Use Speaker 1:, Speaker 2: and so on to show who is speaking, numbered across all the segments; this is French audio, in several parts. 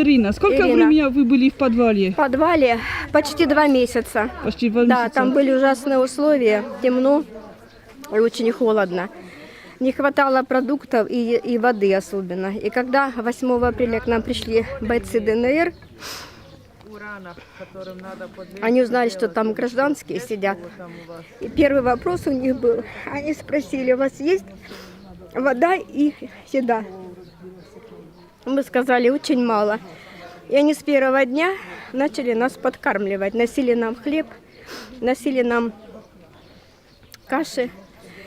Speaker 1: Ирина, сколько времени вы были в подвале?
Speaker 2: В подвале почти 2 месяца.
Speaker 1: Почти 2
Speaker 2: Да,
Speaker 1: месяца.
Speaker 2: там были ужасные условия, темно и очень холодно. Не хватало продуктов и воды особенно. И когда 8 апреля к нам пришли бойцы ДНР, они узнали, что там гражданские сидят. И первый вопрос у них был, они спросили, у вас есть вода и еда? Мы сказали, очень мало. И они с первого дня начали нас подкармливать. Носили нам хлеб, носили нам каши.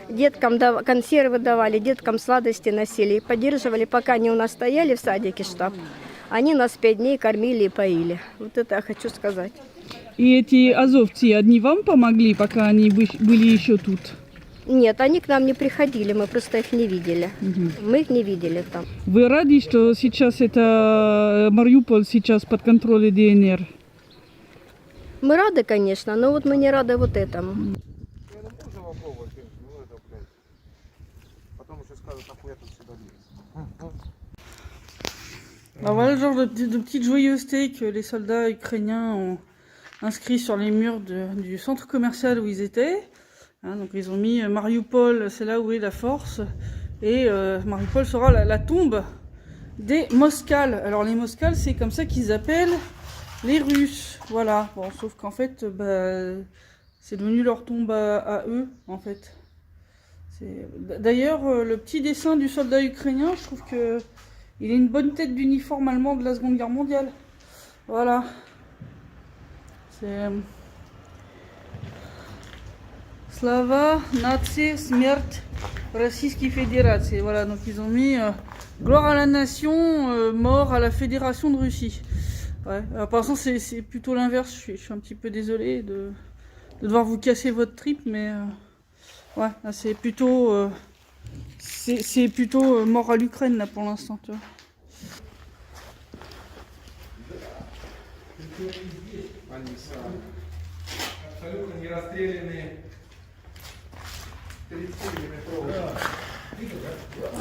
Speaker 2: Деткам консервы давали, деткам сладости носили. И поддерживали, пока они у нас стояли в садике штаб. Они нас 5 дней кормили и поили. Вот это я хочу сказать.
Speaker 1: И эти азовцы, одни вам помогли, пока они были еще тут?
Speaker 2: Нет, они к нам не приходили, мы просто их не видели. Мы их не видели там.
Speaker 1: Вы рады, что сейчас это Мариуполь сейчас под контролем ДНР?
Speaker 2: Мы рады, конечно, но вот мы не рады вот этому.
Speaker 1: Alors voilà le genre de petites joyeusetés que les soldats ukrainiens ont inscrit sur les murs du centre commercial où ils étaient. Hein, donc ils ont mis Mariupol, c'est là où est la force, et Mariupol sera la tombe des Moskals. Alors les Moskals, c'est comme ça qu'ils appellent les Russes. Voilà, bon, sauf qu'en fait, c'est devenu leur tombe à eux, en fait. D'ailleurs, le petit dessin du soldat ukrainien, je trouve que il a une bonne tête d'uniforme allemand de la Seconde Guerre mondiale. Voilà. C'est... Slava, Nazi, Smert, Российской Fédération. Voilà, donc ils ont mis gloire à la nation, mort à la Fédération de Russie. Ouais. Alors, pour l'instant, c'est plutôt l'inverse. Je suis un petit peu désolé de devoir vous casser votre trip, mais ouais, c'est plutôt... c'est plutôt mort à l'Ukraine là pour l'instant, tu vois.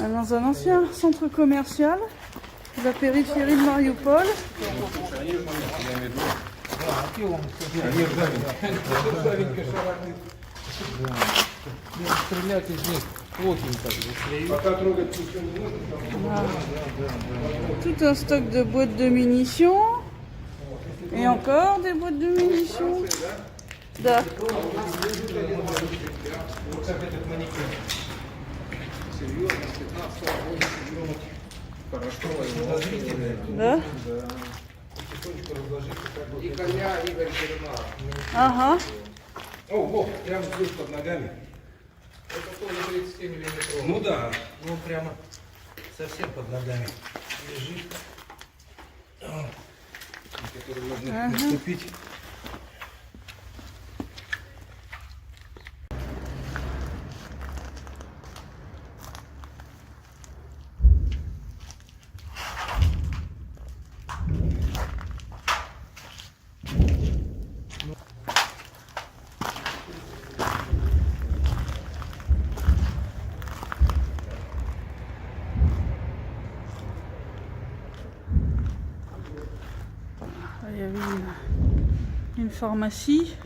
Speaker 1: Dans un ancien centre commercial, la périphérie de Mariupol. Tout un stock de boîtes de munitions. Et encore des boîtes de munitions. Да. Да? Ага.
Speaker 3: О, вот, прямо здесь под ногами. Это тоже 30 миллиметров. Ну да. Ну прямо совсем под ногами лежит. Который можно наступить.
Speaker 1: Il y avait une pharmacie.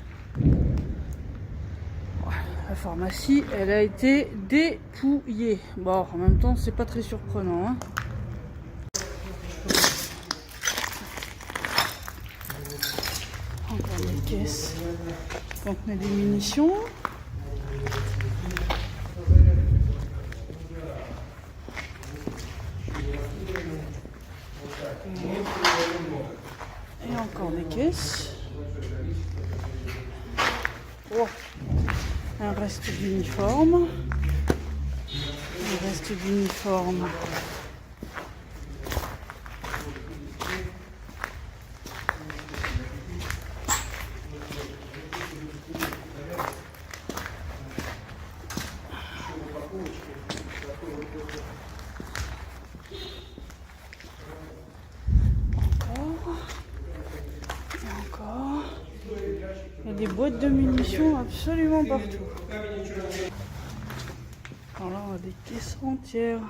Speaker 1: La pharmacie, elle a été dépouillée. Bon, en même temps, c'est pas très surprenant. Hein. Encore des caisses qui contenaient des munitions. Et encore des caisses. Oh. Un reste d'uniforme. Un reste d'uniforme. Il y a des boîtes de munitions absolument partout. Alors là, on a des caisses entières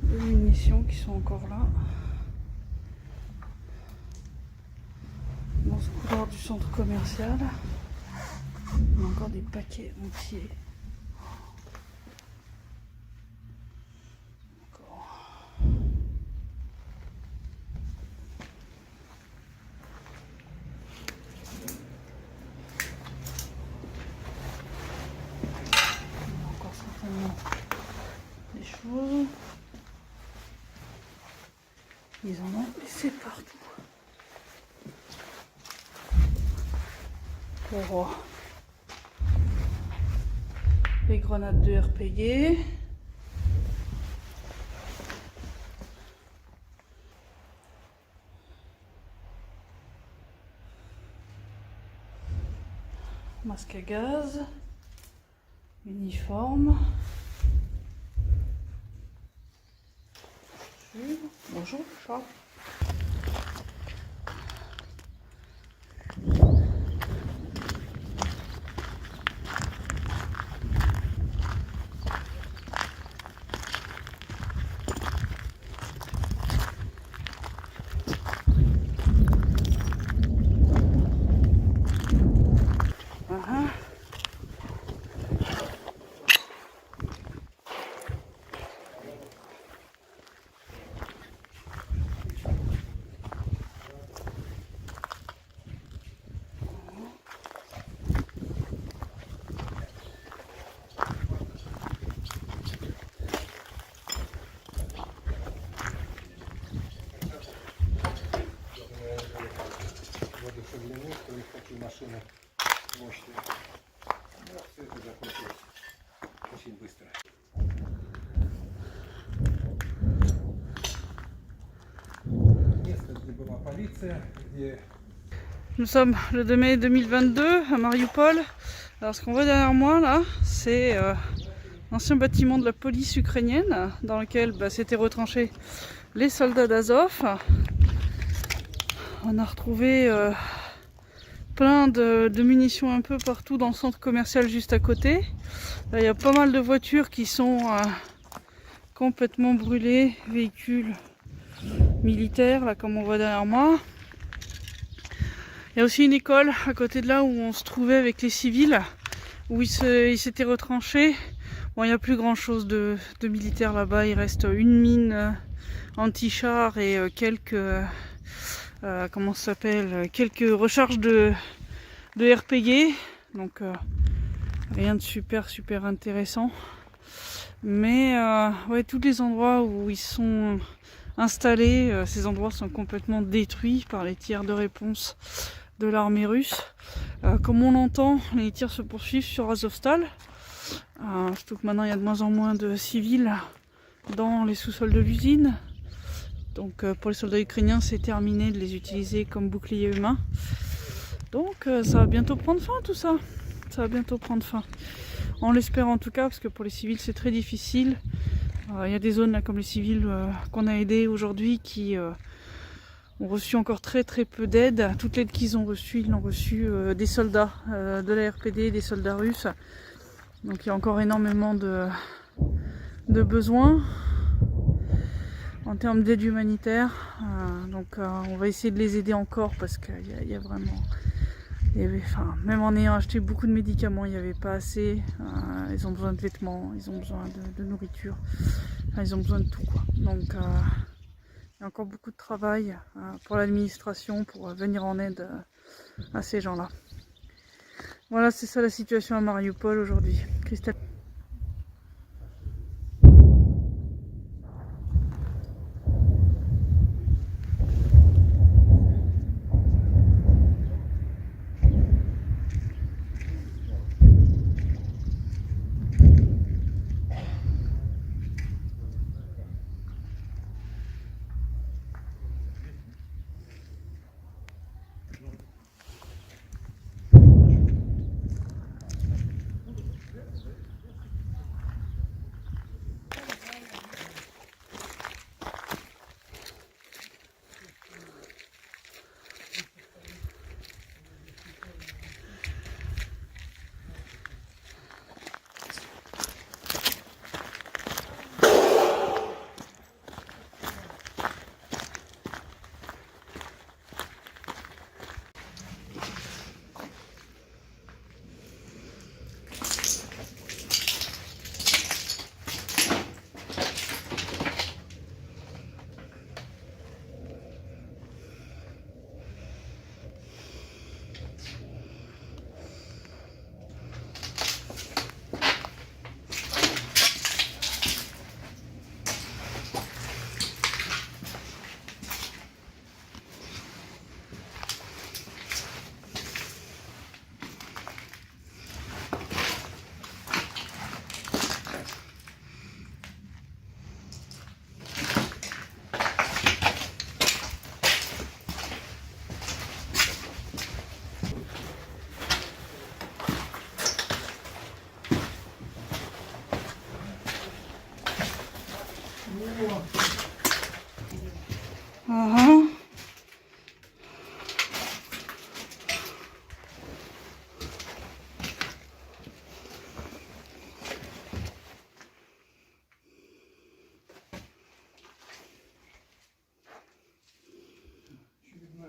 Speaker 1: de munitions qui sont encore là. dans ce couloir du centre commercial. Il y a encore des paquets entiers. Encore certainement des choses. Ils en ont laissé partout. Pour les grenades de RPG. Masque à gaz. Uniforme. Bonjour, Charles.
Speaker 3: Воодушевлены, что у них такие машины мощные. Но все это закончилось очень быстро. Место, где была полиция, где...
Speaker 1: Nous sommes le 2 mai 2022 à Mariupol. Alors ce qu'on voit derrière moi là, c'est l'ancien bâtiment de la police ukrainienne dans lequel s'étaient retranchés les soldats d'Azov. On a retrouvé plein de munitions un peu partout dans le centre commercial juste à côté. Là, il y a pas mal de voitures qui sont complètement brûlées, véhicules militaires là comme on voit derrière moi. Il y a aussi une école à côté de là où on se trouvait avec les civils, où ils s'étaient retranchés. Bon, il n'y a plus grand chose de militaires là-bas, il reste une mine anti-char et quelques comment ça s'appelle, quelques recharges de RPG, donc rien de super intéressant, mais ouais, tous les endroits où ils sont installés, ces endroits sont complètement détruits par les tirs de réponse de l'armée russe. Comme on l'entend, les tirs se poursuivent sur Azovstal, surtout que maintenant il y a de moins en moins de civils dans les sous-sols de l'usine. Donc pour les soldats ukrainiens, c'est terminé de les utiliser comme bouclier humain. Donc ça va bientôt prendre fin tout ça. Ça va bientôt prendre fin. On l'espère en tout cas, parce que pour les civils c'est très difficile. Il y a des zones là comme les civils qu'on a aidés aujourd'hui qui ont reçu encore très peu d'aide. Toute l'aide qu'ils ont reçue, ils l'ont reçue des soldats de la RPD, des soldats russes. Donc il y a encore énormément de besoins en termes d'aide humanitaire, donc on va essayer de les aider encore parce qu'il y a vraiment, même en ayant acheté beaucoup de médicaments, il n'y avait pas assez. Ils ont besoin de vêtements, ils ont besoin de nourriture, ils ont besoin de tout quoi. Donc il y a encore beaucoup de travail pour l'administration pour venir en aide à ces gens-là. Voilà, c'est ça la situation à Mariupol aujourd'hui. Christelle.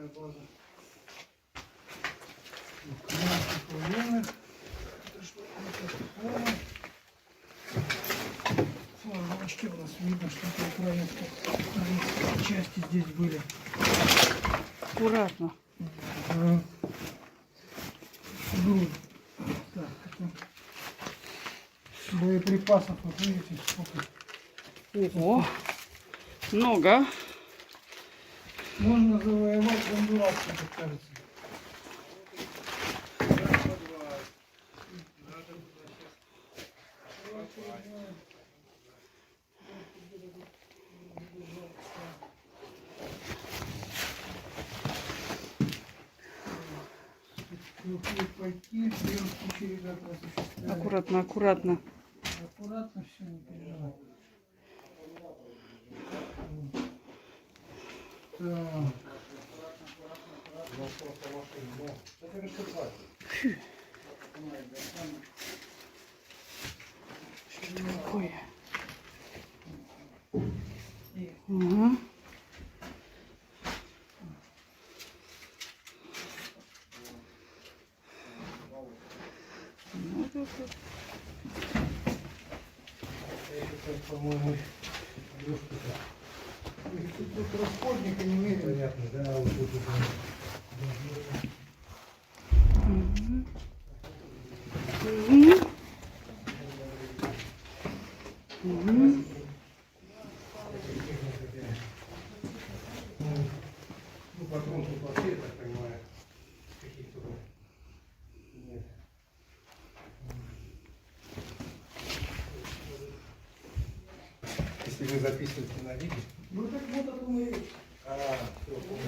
Speaker 3: Такая база. Красных военных. Это что? Это флажочки у нас видно, что это украинские части здесь были.
Speaker 1: Аккуратно.
Speaker 3: Ага. Грудь. Так, это боеприпасов, вот видите, сколько.
Speaker 1: О, много.
Speaker 3: Можно завоевать Гондурас, как кажется.
Speaker 1: Аккуратно, аккуратно.
Speaker 3: Аккуратно все, не переживай.
Speaker 1: Фу. Что это такое? Угу.
Speaker 3: По-моему, тут расходника не меряют. Понятно, да, вот тут ну, патрон тут вообще, я так понимаю, каких-то нет. Если вы записываете на видео. Ну так вот это мы. Все, понял.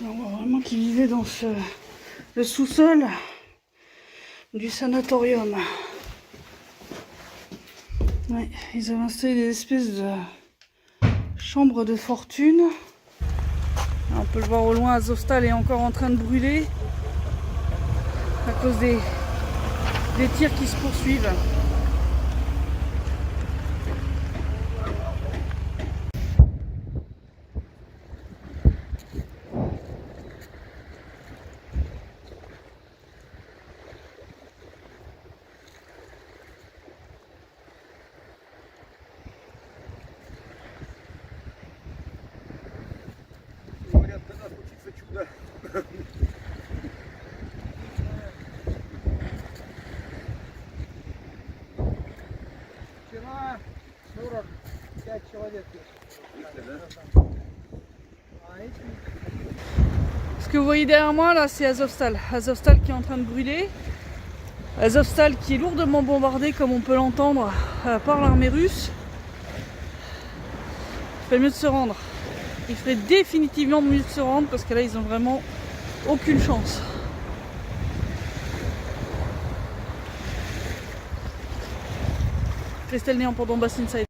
Speaker 1: On voit vraiment qu'ils vivaient dans le sous-sol du sanatorium. Ouais, ils avaient installé des espèces de chambres de fortune. Là, on peut le voir au loin, Azovstal est encore en train de brûler à cause des tirs qui se poursuivent.
Speaker 3: Говорят, когда случится чудо. Вчера 45 человек.
Speaker 1: Ce que vous voyez derrière moi là, c'est Azovstal. Azovstal qui est en train de brûler. Azovstal qui est lourdement bombardé, comme on peut l'entendre, par l'armée russe. Il ferait mieux de se rendre. Il ferait définitivement mieux de se rendre parce que là ils ont vraiment aucune chance. Christelle Néant pour Donbass Inside.